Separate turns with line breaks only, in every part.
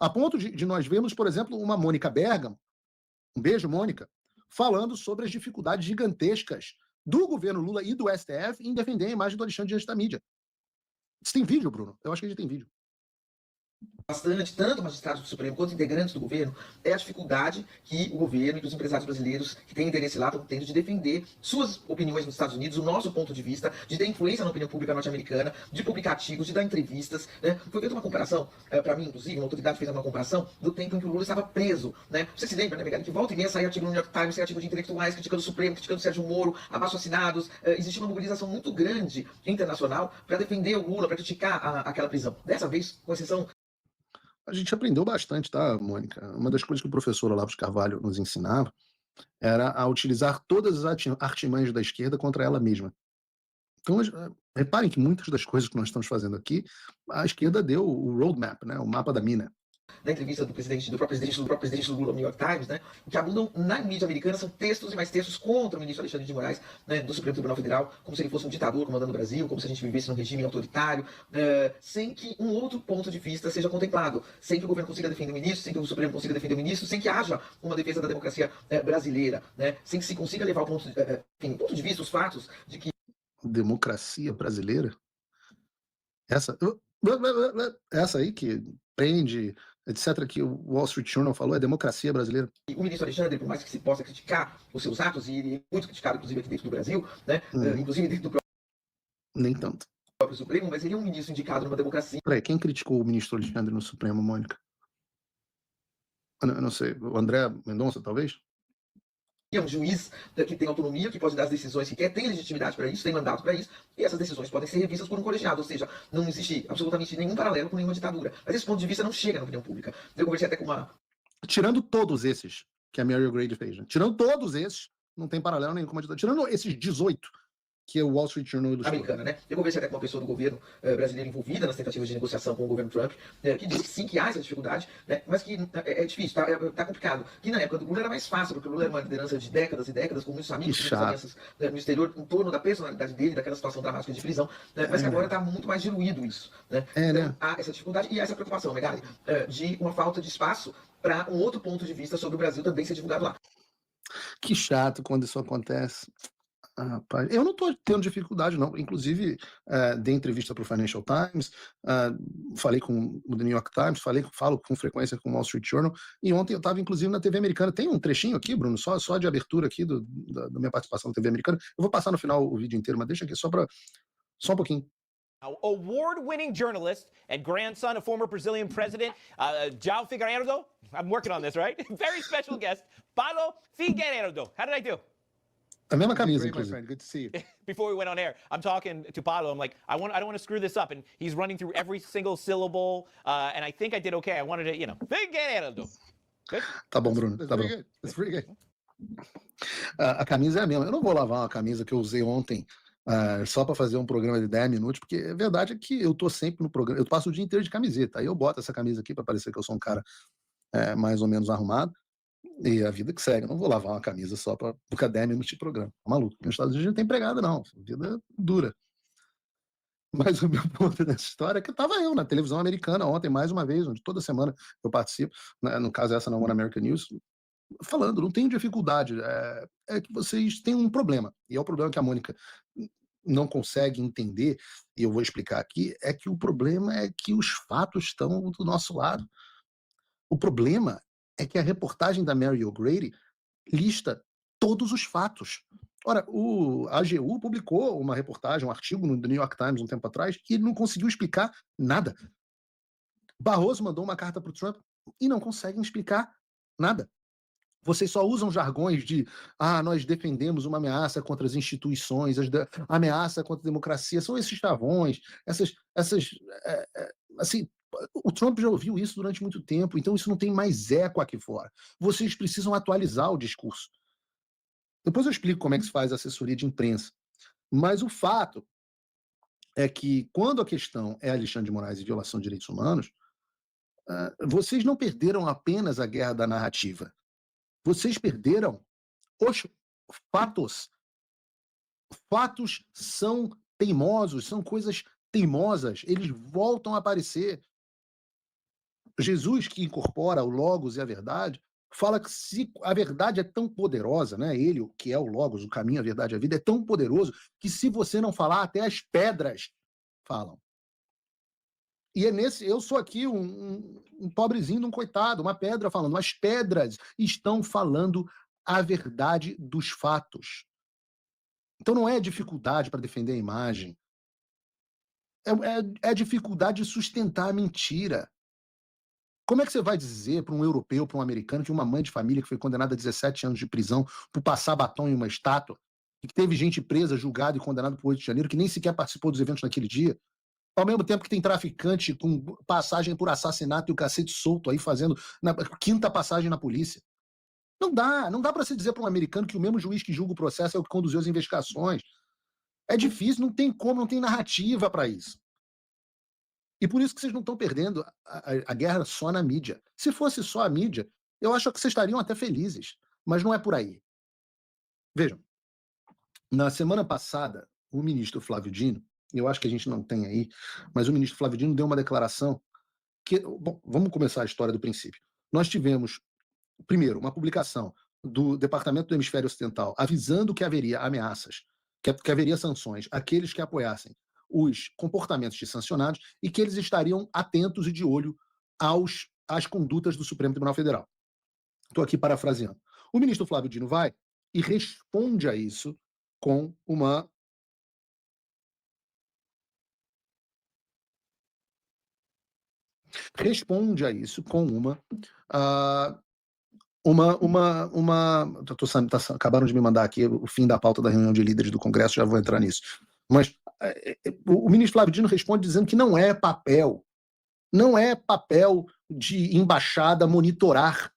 A ponto de nós vermos, por exemplo, uma Mônica Bergamo, um beijo, Mônica, falando sobre as dificuldades gigantescas do governo Lula e do STF em defender a imagem do Alexandre diante da mídia. Você tem vídeo, Bruno? Eu acho que a gente tem vídeo.
Bastante, tanto magistrados do Supremo quanto integrantes do governo, é a dificuldade que o governo e que os empresários brasileiros que têm interesse lá estão tendo de defender suas opiniões nos Estados Unidos, o nosso ponto de vista, de ter influência na opinião pública norte-americana, de publicar artigos, de dar entrevistas. Né? Foi feita uma comparação, para mim, inclusive, uma autoridade fez uma comparação do tempo em que o Lula estava preso. Né? Você se lembra, né, Megali, que volta e meia sair artigo no New York Times, artigo de intelectuais criticando o Supremo, criticando o Sérgio Moro, abaixo-assinados. Existia uma mobilização muito grande internacional para defender o Lula, para criticar aquela prisão. Dessa vez, com exceção.
A gente aprendeu bastante, tá, Mônica? Uma das coisas que o professor Olavo de Carvalho nos ensinava era a utilizar todas as artimanhas da esquerda contra ela mesma. Então, reparem que muitas das coisas que nós estamos fazendo aqui, a esquerda deu o roadmap, né, o mapa da mina.
Da entrevista do próprio presidente Lula no New York Times, né, o que abundam na mídia americana são textos e mais textos contra o ministro Alexandre de Moraes, né, do Supremo Tribunal Federal, como se ele fosse um ditador comandando o Brasil, como se a gente vivesse num regime autoritário, sem que um outro ponto de vista seja contemplado, sem que o governo consiga defender o ministro, sem que o Supremo consiga defender o ministro, sem que haja uma defesa da democracia brasileira, né, sem que se consiga levar o ponto de vista, os fatos de que
democracia brasileira? Essa aí que prende, etc., que o Wall Street Journal falou, é democracia brasileira.
o ministro Alexandre, por mais que se possa criticar os seus atos, e ele é muito criticado, inclusive aqui dentro do Brasil, né, inclusive dentro do
Nem tanto.
próprio Supremo, mas ele é um ministro indicado numa democracia.
Peraí, quem criticou o ministro Alexandre no Supremo, Mônica? Eu não sei, o André Mendonça, talvez?
É um juiz que tem autonomia, que pode dar as decisões que quer, tem legitimidade para isso, tem mandato para isso, e essas decisões podem ser revistas por um colegiado, ou seja, não existe absolutamente nenhum paralelo com nenhuma ditadura. Mas esse ponto de vista não chega na opinião pública. Eu conversei até com uma...
Tirando todos esses que a Mary O'Grady fez, né? Tirando todos esses, não tem paralelo nenhum com uma ditadura. Tirando esses 18 que o Wall Street Journal ilustrou.
Americana, né? Eu conversei até com uma pessoa do governo brasileiro envolvida nas tentativas de negociação com o governo Trump, que disse que sim, que há essa dificuldade, né? Mas que é difícil, tá complicado. Que na época do Lula era mais fácil, porque o Lula era uma liderança de décadas e décadas, com muitos amigos, muitas alianças no exterior, em torno da personalidade dele, daquela situação dramática de prisão, né? Mas que agora está muito mais diluído isso, né? Então, há essa dificuldade e essa preocupação, Megali, de uma falta de espaço para um outro ponto de vista sobre o Brasil também ser divulgado lá.
Que chato quando isso acontece. Rapaz, eu não estou tendo dificuldade, não. Inclusive, dei entrevista para o Financial Times, falei com o The New York Times, falo com frequência com o Wall Street Journal, e ontem eu estava, inclusive, na TV americana. Tem um trechinho aqui, Bruno, só de abertura aqui da minha participação na TV americana. Eu vou passar no final o vídeo inteiro, mas deixa aqui só um pouquinho.
Award-winning journalist and grandson of former Brazilian president João Figueiredo. I'm working on this, right? Very special guest, Paulo Figueiredo. How did I do?
A mesma camisa, inclusive.
Good to see you.
Before we went on air, I'm talking to Paulo. I'm like, I don't want to screw this up, and he's running through every single syllable, and I think I did okay. I wanted to, Figueiredo. Good?
Tá bom, Bruno. Tá bom.
That's pretty good.
A camisa é a mesma. Eu não vou lavar uma camisa que eu usei ontem só para fazer um programa de 10 minutos, porque a verdade é que eu tô sempre no programa. Eu passo o dia inteiro de camiseta. Aí eu boto essa camisa aqui para parecer que eu sou um cara mais ou menos arrumado. E a vida que segue. Eu não vou lavar uma camisa só para ficar 10 minutos de programa. Tá maluco. Nos Estados Unidos não tem empregada, não. A vida dura. Mas o meu ponto nessa história é que estava eu na televisão americana ontem, mais uma vez, onde toda semana eu participo, né, no caso essa na One American News, falando, não tenho dificuldade, é que vocês têm um problema, e é o problema que a Mônica não consegue entender, e eu vou explicar aqui, é que o problema é que os fatos estão do nosso lado. O problema é que a reportagem da Mary O'Grady lista todos os fatos. Ora, a AGU publicou uma reportagem, um artigo no The New York Times um tempo atrás, que ele não conseguiu explicar nada. Barroso mandou uma carta para o Trump e não conseguem explicar nada. Vocês só usam jargões de nós defendemos uma ameaça contra as instituições, ameaça contra a democracia. São esses chavões, assim, o Trump já ouviu isso durante muito tempo, então isso não tem mais eco aqui fora. Vocês precisam atualizar o discurso. Depois eu explico como é que se faz a assessoria de imprensa. Mas o fato é que, quando a questão é Alexandre de Moraes e violação de direitos humanos, vocês não perderam apenas a guerra da narrativa. Vocês perderam os fatos. Fatos são teimosos, são coisas teimosas. Eles voltam a aparecer. Jesus, que incorpora o Logos e a verdade, fala que se a verdade é tão poderosa, né? Ele, que é o Logos, o caminho, a verdade e a vida, é tão poderoso que se você não falar, até as pedras falam. E é nesse, eu sou aqui um pobrezinho, um coitado, uma pedra falando. As pedras estão falando a verdade dos fatos. Então não é dificuldade para defender a imagem. É dificuldade de sustentar a mentira. Como é que você vai dizer para um europeu, para um americano, que uma mãe de família que foi condenada a 17 anos de prisão por passar batom em uma estátua, e que teve gente presa, julgada e condenada por 8 de janeiro, que nem sequer participou dos eventos naquele dia, ao mesmo tempo que tem traficante com passagem por assassinato e o cacete solto aí fazendo na quinta passagem na polícia? Não dá para você dizer para um americano que o mesmo juiz que julga o processo é o que conduziu as investigações. É difícil, não tem como, não tem narrativa para isso. E por isso que vocês não estão perdendo a guerra só na mídia. Se fosse só a mídia, eu acho que vocês estariam até felizes. Mas não é por aí. Vejam, na semana passada, o ministro Flávio Dino, eu acho que a gente não tem aí, mas o ministro Flávio Dino deu uma declaração que... Bom, vamos começar a história do princípio. Nós tivemos, primeiro, uma publicação do Departamento do Hemisfério Ocidental avisando que haveria ameaças, que haveria sanções àqueles que apoiassem os comportamentos de sancionados e que eles estariam atentos e de olho às condutas do Supremo Tribunal Federal. Estou aqui parafraseando. O ministro Flávio Dino vai e responde a isso com uma... Responde a isso com acabaram de me mandar aqui o fim da pauta da reunião de líderes do Congresso, já vou entrar nisso. Mas o ministro Flávio Dino responde dizendo que não é papel de embaixada monitorar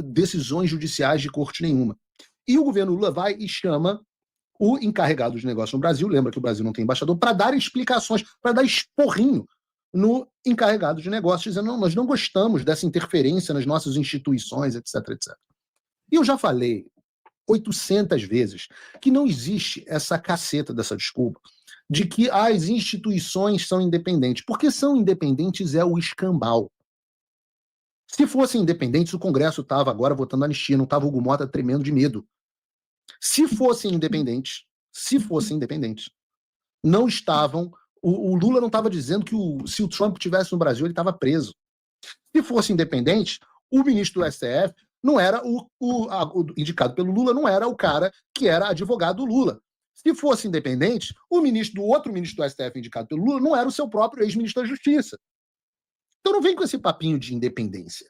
decisões judiciais de corte nenhuma. E o governo Lula vai e chama o encarregado de negócios no Brasil, lembra que o Brasil não tem embaixador, para dar explicações, para dar esporrinho no encarregado de negócios, dizendo, não, nós não gostamos dessa interferência nas nossas instituições, etc, etc. E eu já falei 800 vezes que não existe essa caceta dessa desculpa de que as instituições são independentes. Porque são independentes é o escambau. Se fossem independentes, o Congresso estava agora votando anistia, não estava o Hugo Mota tremendo de medo. Se fossem independentes, não estavam... O Lula não estava dizendo que se o Trump estivesse no Brasil, ele estava preso. Se fosse independente, o ministro do STF não era o indicado pelo Lula, não era o cara que era advogado do Lula. Se fosse independente, o outro ministro do STF indicado pelo Lula não era o seu próprio ex-ministro da Justiça. Então não vem com esse papinho de independência.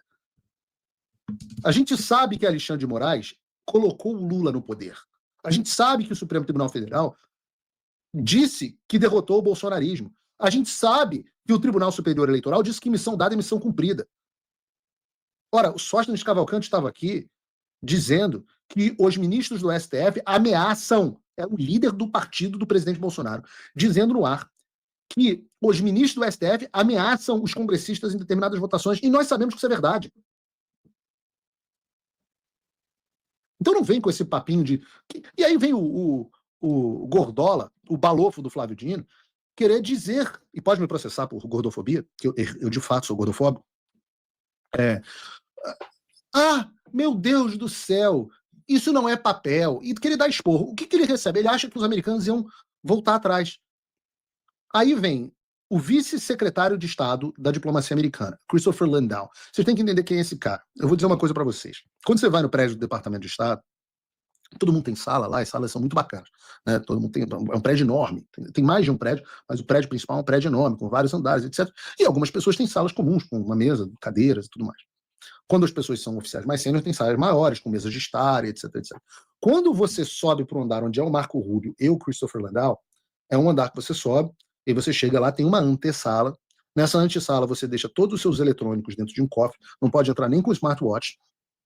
A gente sabe que Alexandre de Moraes colocou o Lula no poder. A gente sabe que o Supremo Tribunal Federal disse que derrotou o bolsonarismo. A gente sabe que o Tribunal Superior Eleitoral disse que missão dada é missão cumprida. Ora, o Sóstenes Cavalcante estava aqui dizendo que os ministros do STF ameaçam, é o líder do partido do presidente Bolsonaro, dizendo no ar que os ministros do STF ameaçam os congressistas em determinadas votações, e nós sabemos que isso é verdade. Então não vem com esse papinho de... E aí vem o Gordola, o balofo do Flávio Dino, querer dizer, e pode me processar por gordofobia, que eu de fato sou gordofóbico, meu Deus do céu, isso não é papel, e querer dar esporro. O que ele recebe? Ele acha que os americanos iam voltar atrás. Aí vem o vice-secretário de Estado da diplomacia americana, Christopher Landau. Vocês têm que entender quem é esse cara. Eu vou dizer uma coisa para vocês. Quando você vai no prédio do Departamento de Estado, todo mundo tem sala lá, as salas são muito bacanas, né? Todo mundo é um prédio enorme, tem mais de um prédio, mas o prédio principal é um prédio enorme, com vários andares, etc. E algumas pessoas têm salas comuns, com uma mesa, cadeiras e tudo mais. Quando as pessoas são oficiais mais sêniores, tem salas maiores, com mesas de estar, etc, etc. Quando você sobe para o andar onde é o Marco Rubio e o Christopher Landau, é um andar que você sobe, e você chega lá, tem uma antessala. Nessa antessala você deixa todos os seus eletrônicos dentro de um cofre, não pode entrar nem com smartwatch,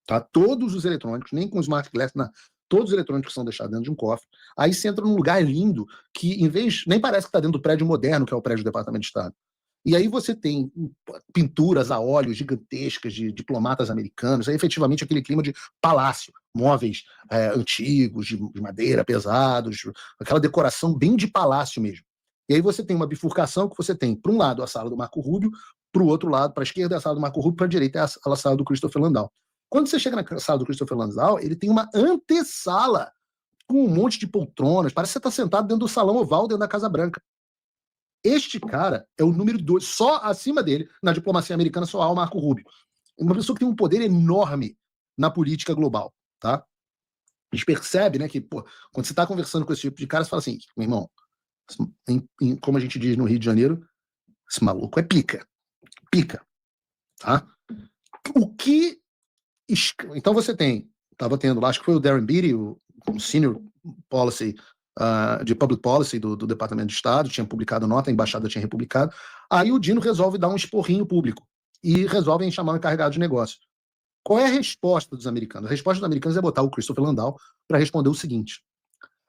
tá? Todos os eletrônicos, nem com smart glass, todos os eletrônicos são deixados dentro de um cofre. Aí você entra num lugar lindo, que nem parece que está dentro do prédio moderno, que é o prédio do Departamento de Estado. E aí você tem pinturas a óleo gigantescas de diplomatas americanos, é efetivamente aquele clima de palácio, móveis antigos, de madeira, pesados, aquela decoração bem de palácio mesmo. E aí você tem uma bifurcação que você tem, por um lado, a sala do Marco Rubio, para o outro lado, para a esquerda é a sala do Marco Rubio, para a direita é a sala do Christopher Landau. Quando você chega na sala do Christopher Landau, ele tem uma antessala com um monte de poltronas, parece que você está sentado dentro do salão oval, dentro da Casa Branca. Este cara é o número 2, só acima dele, na diplomacia americana, só há o Marco Rubio. Uma pessoa que tem um poder enorme na política global, tá? A gente percebe, né, que, pô, quando você está conversando com esse tipo de cara, você fala assim, meu irmão, como a gente diz no Rio de Janeiro, esse maluco é pica, tá? O que... Então você tem, estava tendo lá, acho que foi o Darren Beattie, o Senior Policy, de Public Policy do Departamento de Estado, tinha publicado nota, a embaixada tinha republicado, aí o Dino resolve dar um esporrinho público e resolvem chamar um encarregado de negócio. Qual é a resposta dos americanos? A resposta dos americanos é botar o Christopher Landau para responder o seguinte: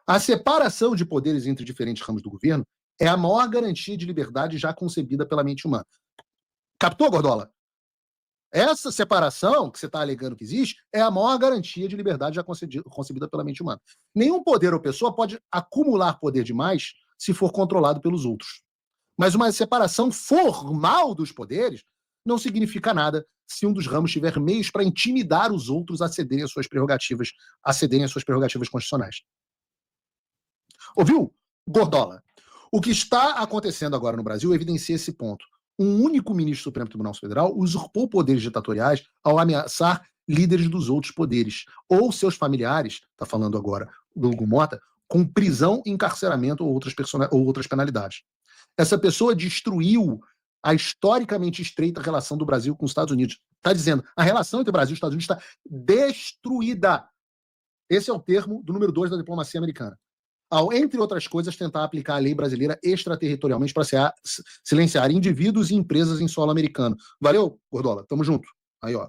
a separação de poderes entre diferentes ramos do governo é a maior garantia de liberdade já concebida pela mente humana. Captou, Gordola? Essa separação que você está alegando que existe é a maior garantia de liberdade já concebida pela mente humana. Nenhum poder ou pessoa pode acumular poder demais se for controlado pelos outros. Mas uma separação formal dos poderes não significa nada se um dos ramos tiver meios para intimidar os outros a cederem às suas prerrogativas constitucionais. Ouviu, Gordola? O que está acontecendo agora no Brasil evidencia esse ponto. Um único ministro do Supremo Tribunal Federal usurpou poderes ditatoriais ao ameaçar líderes dos outros poderes, ou seus familiares, está falando agora do Hugo Mota, com prisão, encarceramento ou outras penalidades. Essa pessoa destruiu a historicamente estreita relação do Brasil com os Estados Unidos. Está dizendo, a relação entre o Brasil e os Estados Unidos está destruída. Esse é o termo do número 2 da diplomacia americana. Ao, entre outras coisas, tentar aplicar a lei brasileira extraterritorialmente para silenciar indivíduos e empresas em solo americano. Valeu, Gordola? Tamo junto. Aí, ó.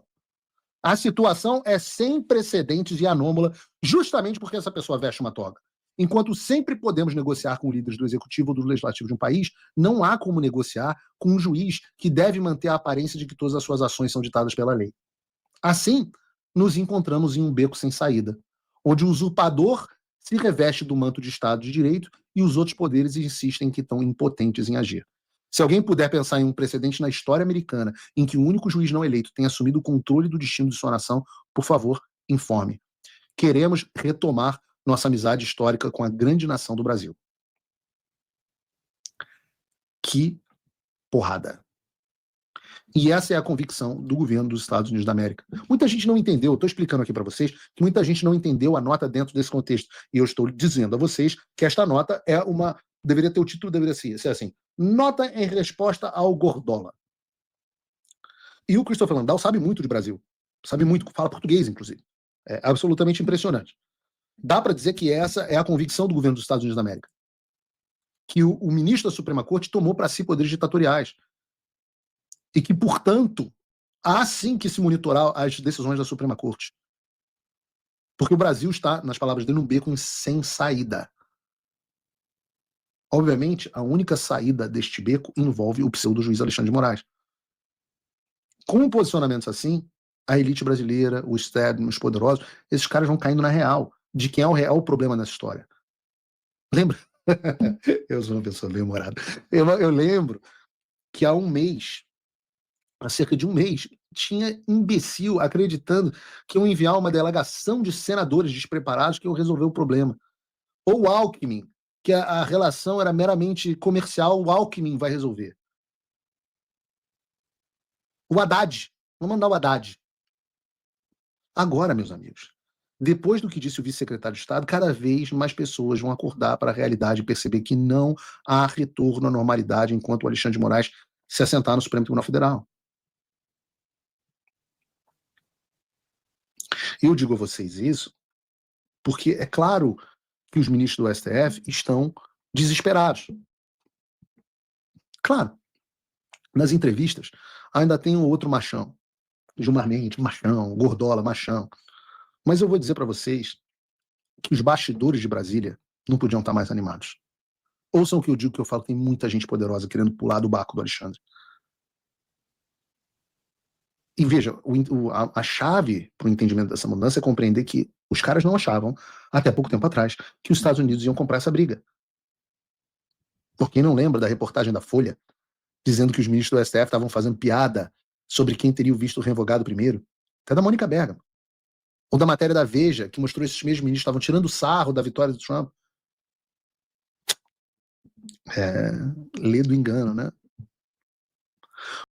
A situação é sem precedentes e anômala, justamente porque essa pessoa veste uma toga. Enquanto sempre podemos negociar com líderes do executivo ou do legislativo de um país, não há como negociar com um juiz que deve manter a aparência de que todas as suas ações são ditadas pela lei. Assim, nos encontramos em um beco sem saída, onde o usurpador se reveste do manto de Estado de Direito e os outros poderes insistem que estão impotentes em agir. Se alguém puder pensar em um precedente na história americana em que o único juiz não eleito tenha assumido o controle do destino de sua nação, por favor, informe. Queremos retomar nossa amizade histórica com a grande nação do Brasil. Que porrada. E essa é a convicção do governo dos Estados Unidos da América. Muita gente não entendeu, eu estou explicando aqui para vocês, que muita gente não entendeu a nota dentro desse contexto. E eu estou dizendo a vocês que esta nota é uma... Deveria ter o título, deveria ser assim: nota em resposta ao Gordola. E o Christopher Landau sabe muito de Brasil. Sabe muito, fala português, inclusive. É absolutamente impressionante. Dá para dizer que essa é a convicção do governo dos Estados Unidos da América. Que o ministro da Suprema Corte tomou para si poderes ditatoriais. E que, portanto, há sim que se monitorar as decisões da Suprema Corte. Porque o Brasil está, nas palavras dele, num beco sem saída. Obviamente, a única saída deste beco envolve o pseudo-juiz Alexandre de Moraes. Com posicionamentos assim, a elite brasileira, o establishment, os poderosos, esses caras vão caindo na real, de quem é o real problema nessa história. Lembra? Eu sou uma pessoa bem humorada. Eu lembro que há cerca de um mês, tinha imbecil acreditando que iam enviar uma delegação de senadores despreparados que iam resolver o problema. Ou o Alckmin, que a relação era meramente comercial, o Alckmin vai resolver. O Haddad, vamos mandar o Haddad. Agora, meus amigos, depois do que disse o vice-secretário de Estado, cada vez mais pessoas vão acordar para a realidade e perceber que não há retorno à normalidade enquanto o Alexandre de Moraes se assentar no Supremo Tribunal Federal. Eu digo a vocês isso porque é claro que os ministros do STF estão desesperados. Claro, nas entrevistas ainda tem um outro machão. Gilmar Mendes, machão, Gordola, machão. Mas eu vou dizer para vocês que os bastidores de Brasília não podiam estar mais animados. Ouçam o que eu digo, que eu falo que tem muita gente poderosa querendo pular do barco do Alexandre. E veja, a chave para o entendimento dessa mudança é compreender que os caras não achavam, até pouco tempo atrás, que os Estados Unidos iam comprar essa briga. Por quem não lembra da reportagem da Folha, dizendo que os ministros do STF estavam fazendo piada sobre quem teria o visto revogado primeiro. Até da Mônica Bergamo. Ou da matéria da Veja, que mostrou esses mesmos ministros estavam tirando sarro da vitória do Trump. Lê do engano, né?